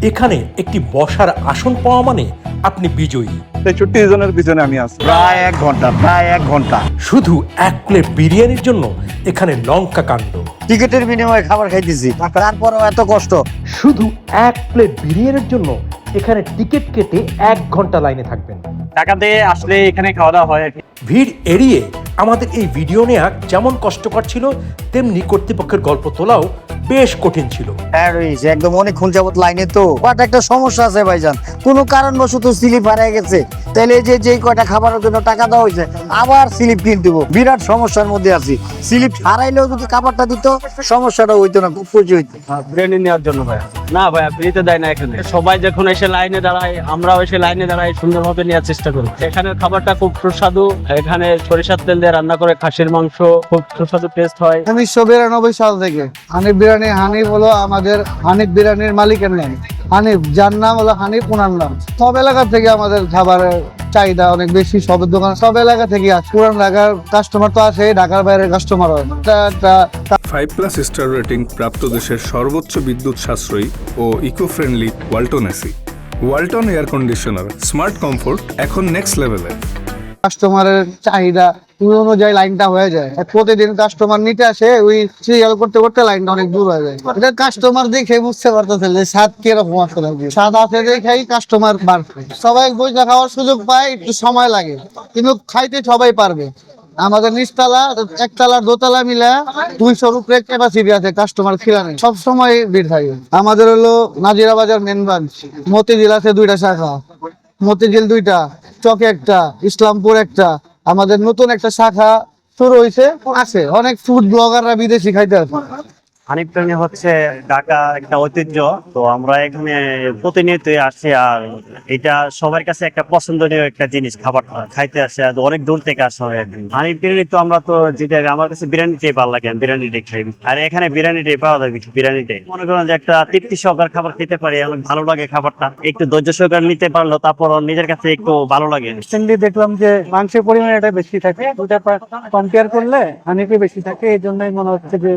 এখানে একটি বসার আসন পাওয়া মানে আপনি বিজয়ী। 63 জনের পিছনে আমি আছি। প্রায় 1 ঘন্টা শুধু এক প্লেট বিরিয়ানির জন্য এখানে লঙ্কা কাণ্ড। টিকিটের বিনিময়ে খাবার খাইতেছি, তারপরেও এত কষ্ট। শুধু এক প্লেট বিরিয়ানির জন্য এখানে টিকিট কেটে 1 ঘন্টা লাইনে থাকবেন। টাকা দিয়ে আসলে এখানে খাওয়া দাওয়া হয় আর কি। ভিড় এড়িয়ে আমাদের এই ভিডিও নেওয়া যেমন কষ্টকর ছিল, তেমনি কর্তৃপক্ষের গল্প তোলাও বেশ কঠিন ছিল। হ্যাঁ রইছে, একদম অনেকক্ষণ যাবত লাইনে তো। বাট একটা সমস্যা আছে ভাইজান, কোনো কারণবশত স্লিপ হারিয়ে গেছে, তাহলে যেই কয়টা খাবারের জন্য টাকা দেওয়া হয়েছে আবার স্লিপ কিনতে দেবো। বিরাট সমস্যার মধ্যে আছি। স্লিপ হারাইলেও যদি খাবারটা দিত সমস্যাটা হইতো না, খুব খুশি হইতো। বিরিয়ানি নেওয়ার জন্য ভাই না ভাইয়া ফ্রিতে দেয় না এখানে। সবাই যখন এসে লাইনে দাঁড়ায়, আমরাও এসে লাইনে দাঁড়াই, সুন্দরভাবে নেওয়ার চেষ্টা করি। এখানের খাবারটা খুব সুস্বাদু। এখানে সরিষার তেল দিয়ে রান্না করে খাসির মাংস খুব সুস্বাদু টেস্ট হয়। 1992 সাল থেকে হানিফ বিরিয়ানি, হানিফ হলো আমাদের হানিফ বিরিয়ানির মালিকের নাম। হানিফ, যার নাম হলো হানিফ, ওনার নাম। সব এলাকা থেকে আমাদের খাবারের চাহিদা অনেক বেশি, সব দোকান সব এলাকা থেকে আসে। পুরান ঢাকার কাস্টমার তো আসে, ঢাকার বাইরের কাস্টমার হয়। 5+ স্টার রেটিং প্রাপ্ত দেশের সর্বোচ্চ বিদ্যুৎ সাশ্রয়ী ও eco friendly Walton AC. Walton air conditioner, smart comfort এখন নেক্সট লেভেলে। কাস্টমারের চাহিদা ওই অনুযায়ী লাইনটা হয়ে যায়। প্রতিদিন কাস্টমার নিতে আসে, ওই সিরিয়াল করতে করতে লাইনটা অনেক দূর হয়ে যায়। এটা কাস্টমার দেখে বুঝতে পারতেছে যে স্বাদ কিরকম আসলে। স্বাদ আছে দেখেই কাস্টমার বাড়বে। সবাই বইটা খাওয়ার সুযোগ পায়, একটু সময় লাগে, কিন্তু খাইতে সবাই পারবে। আমাদের নিচতলা, একতলা, দোতলা মিলা 200 উপরে ক্যাপাসিটি আছে কাস্টমার খিলানে, সব সময় ভিড় থাকে। আমাদের হলো নাজিরা বাজার মেন ব্রাঞ্চ, মতিঝিল আছে 2টা শাখা, মতিঝিল 2টা, চকে একটা, ইসলামপুর একটা। আমাদের নতুন একটা শাখা শুরু হয়েছে, আছে অনেক ফুড ব্লগাররা বিদেশি খাইতে আসে। হানিফ বিরিয়ানি হচ্ছে ঢাকা একটা ঐতিহ্য, তো আমরা এখানে প্রতিনিয়তই আসি। আর এটা সবার কাছে একটা পছন্দনীয় একটা জিনিস, খাবার খাইতে আসে, আর অনেক দূর থেকে আসা হয়। হানিফ বিরিয়ানি তো আমরা তো যেটা আমার কাছে বিরিয়ানিটাই ভালো লাগে, আমি বিরিয়ানিটাই খাই। আর এখানে বিরিয়ানিটাই পাওয়া যায়, বিরিয়ানিটাই মনে করেন যে একটা তৃপ্তি সহকার খাবার খেতে পারি, অনেক ভালো লাগে খাবারটা। একটু ধৈর্য সহকার নিতে পারলো, তারপর নিজের কাছে একটু ভালো লাগে। রিসেন্টলি দেখলাম যে মাংসের পরিমাণ এটা বেশি থাকে, ওটা কম্পেয়ার করলে হানিফে বেশি থাকে। এই জন্যই মনে হচ্ছে যে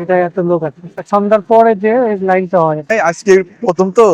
এটা এত লোক আছে। সন্ধ্যার পরে যে লাইনটা হয়, আজকে প্রথম তো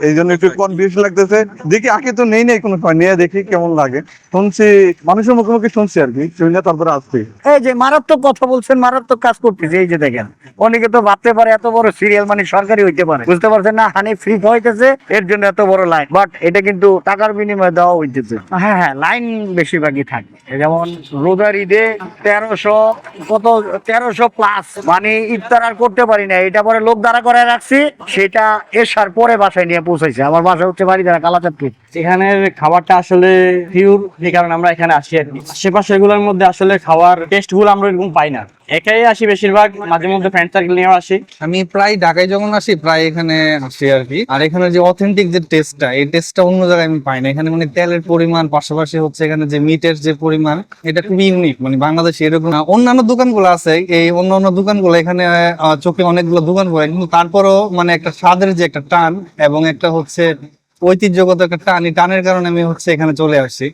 এই জন্য একটু কনফিউশন লাগতেছে। দেখি আগে তো নেই কোনো নিয়ে দেখি কেমন লাগে। শুনছি মানুষের মুখোমুখি শুনছি আর কি, শুনে তারপরে আসছি। এই যে মারাত্মক কথা বলছেন, মারাত্মক কাজ করতেছে। এই যে দেখেন, অনেকে তো ভাবতে পারে এত বড় সিরিয়াল মানে সরকারি হইতে পারে, বুঝতে পারছেন না। হানি ফ্রি হইতেছে, এর জন্য এত বড় লাইন, বাট এটা কিন্তু টাকার বিনিময়ে দেওয়া হইতেছে। হ্যাঁ হ্যাঁ, লাইন বেশিরভাগই থাকে। যেমন রোজার ঈদে 1300 প্লাস, মানে ইফতার আর করতে পারি না। এটা পরে লোক দাঁড়া করে রাখছি, সেটা এসার পরে বাসায় নিয়ে পৌঁছাইছে। আমার বাসা হচ্ছে বাড়ি দ্বারা কালাচাঁদপুর। এখানের খাবারটা আসলে পিওর, যে কারণে আমরা এখানে আসি আর কি। আশেপাশে গুলোর মধ্যে আসলে খাওয়ার টেস্ট গুলো আমরা এরকম পাই না। একাই আসি বেশিরভাগ, মাঝে মধ্যে ফ্রেন্ড সার্কেল নিয়েও আসি। আমি প্রায় ঢাকায় যখন আসি প্রায় এখানে আসি আর কি। আর এখানে যে অথেন্টিক যে টেস্টটা, এই টেস্টটা অন্য জায়গায় আমি পাই না। এখানে মানে তেলের পরিমাণ, পাশাপাশি হচ্ছে এখানে যে মিটের যে পরিমাণ, এটা খুবই ইউনিক। মানে বাংলাদেশে এরকম অন্যান্য দোকানগুলো আছে, এই অন্যান্য দোকানগুলো এখানে চোখে অনেকগুলো দোকান পড়ে, কিন্তু তারপরও মানে একটা স্বাদের যে একটা টান এবং একটা হচ্ছে ঐতিহ্যগত একটা টান, এই টানের কারণে আমি হচ্ছে এখানে চলে আসছি।